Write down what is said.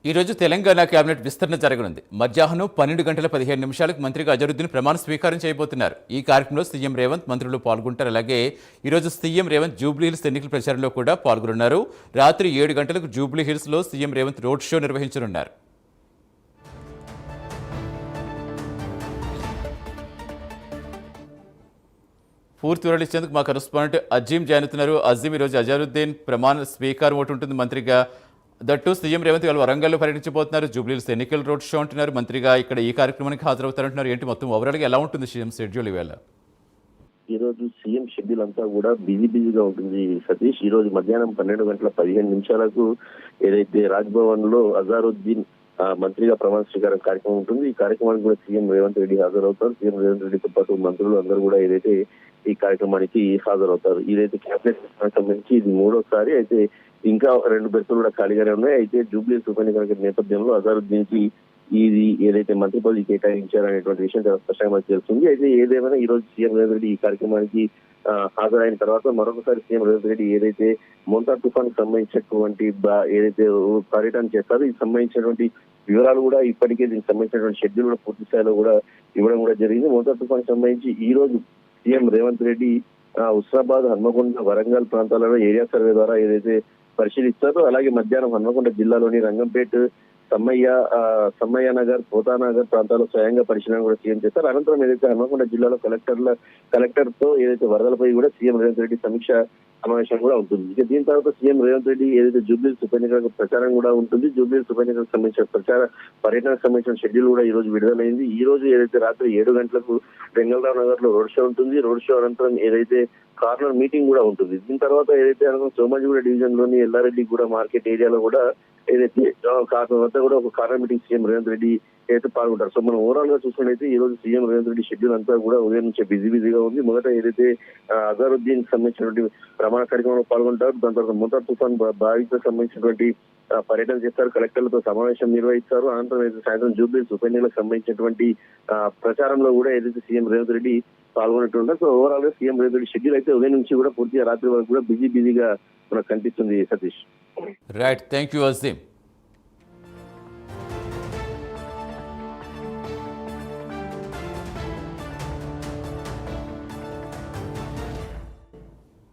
ఈ రోజు తెలంగాణ కేబినెట్ విస్తరణ జరగనుంది. మధ్యాహ్నం 12:15 మంత్రిగా అజరుద్దీన్ ప్రమాణ స్వీకారం చేయబోతున్నారు. ఈ కార్యక్రమంలో సీఎం రేవంత్ మంత్రులు పాల్గొంటారు. అలాగే ఈరోజు సీఎం రేవంత్ జూబ్లీహిల్స్ ఎన్నికల ప్రచారంలో కూడా పాల్గొనున్నారు. రాత్రి 7 గంటలకు జూబ్లీహిల్స్ లో సీఎం రేవంత్ రోడ్ షో నిర్వహించనున్నారు. పూర్తి వివరాలు ఇచ్చేందుకు మా కరెస్పాండెంట్ అజీం జాయిన్. అజీం, ఈరోజు అజరుద్దీన్ ప్రమాణ స్వీకారం ఒకటి ఉంటుంది మంత్రిగా. దట్టు సీఎం రేవంత్ వాళ్ళు వరంగల్లో పర్యటించబోతున్నారు. జూబ్లీహిల్స్ ఎన్నికల రోడ్ షో అంటున్నారు. మంత్రిగా ఇక్కడ ఈ కార్యక్రమానికి హాజరవుతారంటున్నారు. ఏంటి మొత్తం ఓవరాల్గా ఎలా ఉంటుంది సీఎం షెడ్యూల్ ఇవాళ? ఈ రోజు సీఎం షెడ్యూల్ అంతా కూడా బిజీగా ఉంటుంది సతీష్. ఈ రోజు మధ్యాహ్నం 12:15 ఏదైతే రాజ్భవన్ లో అజారుద్దీన్ మంత్రిగా ప్రమాణ స్వీకారం కార్యక్రమం ఉంటుంది. ఈ కార్యక్రమానికి కూడా సీఎం రేవంత్ రెడ్డి హాజరవుతారు. సీఎం రేవంత్ రెడ్డితో పాటు మంత్రులు అందరూ కూడా ఏదైతే ఈ కార్యక్రమానికి హాజరవుతారు. ఇదైతే కేబినెట్ సంబంధించి ఇది మూడోసారి. అయితే ఇంకా 2 బెర్తులు కూడా ఖాళీగానే ఉన్నాయి. అయితే జూబ్లీహిల్స్ ఉప ఎన్నికల నేపథ్యంలో అజారుద్దీన్ కి ఇది ఏదైతే మంత్రి పదవి కేటాయించారనేటువంటి విషయం చాలా స్పష్టంగా మనకు తెలుస్తుంది. అయితే ఏదేమైనా ఈ రోజు సీఎం రేవంత్ రెడ్డి ఈ కార్యక్రమానికి హాజరైన తర్వాత మరొకసారి సీఎం రేవంత్ రెడ్డి ఏదైతే మోంతా తుఫాన్ కి సంబంధించినటువంటి ఏదైతే పర్యటన చేస్తారో ఇది సంబంధించినటువంటి వివరాలు కూడా ఇప్పటికే దీనికి సంబంధించినటువంటి షెడ్యూల్ కూడా పూర్తి స్థాయిలో కూడా ఇవ్వడం కూడా జరిగింది. మోంతా తుఫాన్ కి సంబంధించి ఈ రోజు సీఎం రేవంత్ రెడ్డి హుస్నాబాద్, హన్మకొండ, వరంగల్ ప్రాంతాలలో ఏరియా సర్వే ద్వారా ఏదైతే పరిశీలిస్తారు. అలాగే మధ్యాహ్నం హన్మకొండ జిల్లాలోని రంగంపేట్, సమ్మయ్య నగర్, పోతానగర్ ప్రాంతాల్లో స్వయంగా పరిశీలన కూడా సీఎం చేస్తారు. అనంతరం ఏదైతే హన్మకొండ జిల్లాలో కలెక్టర్ తో ఏదైతే వరదలపై కూడా సీఎం రేవంత్ రెడ్డి సమీక్ష సమావేశం కూడా ఉంటుంది. ఇక దీని తర్వాత సీఎం రేవంత్ రెడ్డి ఏదైతే జూబ్లీహిల్స్ ఉప ఎన్నికలకు ప్రచారం కూడా ఉంటుంది. జూబ్లీహిల్స్ ఉప ఎన్నికలకు సంబంధించిన పర్యటనకు సంబంధించిన షెడ్యూల్ కూడా ఈ రోజు విడుదలైంది. ఈ రోజు ఏదైతే రాత్రి 7 గంటలకు బెంగళరావు నగర్ లో రోడ్ షో ఉంటుంది. రోడ్ షో అనంతరం ఏదైతే కార్నర్ మీటింగ్ కూడా ఉంటుంది. దీని తర్వాత ఏదైతే సోమాజిగూడ డివిజన్ లోని ఎల్లారెడ్డి కూడా మార్కెట్ ఏరియాలో కూడా ఏదైతే వద్ద కూడా ఒక corner meeting CM Revanth Reddy అయితే పాల్గొంటారు. సో మనం ఓవరాల్ గా చూసుకున్నైతే ఈ రోజు సీఎం రేవంత్ రెడ్డి షెడ్యూల్ అంతా కూడా ఉదయం నుంచే బిజీగా ఉంది. మొదట ఏదైతే అజారుద్దీన్ సంబంధించినటువంటి ప్రమాణ కార్యక్రమంలో పాల్గొంటారు. దాని తర్వాత మోంతా తుఫాన్ బాధితులకు సంబంధించినటువంటి పర్యటన చేస్తారు. కలెక్టర్లతో సమావేశం నిర్వహిస్తారు. అనంతరం ఏదైతే సాయంత్రం జూబ్లీహిల్స్ ఉప ఎన్నికలకు సంబంధించినటువంటి ప్రచారంలో కూడా ఏదైతే సీఎం రేవంత్ రెడ్డి పాల్గొన్నట్టు ఉంటారు. సో ఓవరాల్ గా సీఎం రేవంత్ రెడ్డి షెడ్యూల్ అయితే ఉదయం నుంచి కూడా పూర్తిగా రాత్రి వరకు కూడా బిజీగా మనకు కనిపిస్తుంది Satish. Right, thank you Azeem.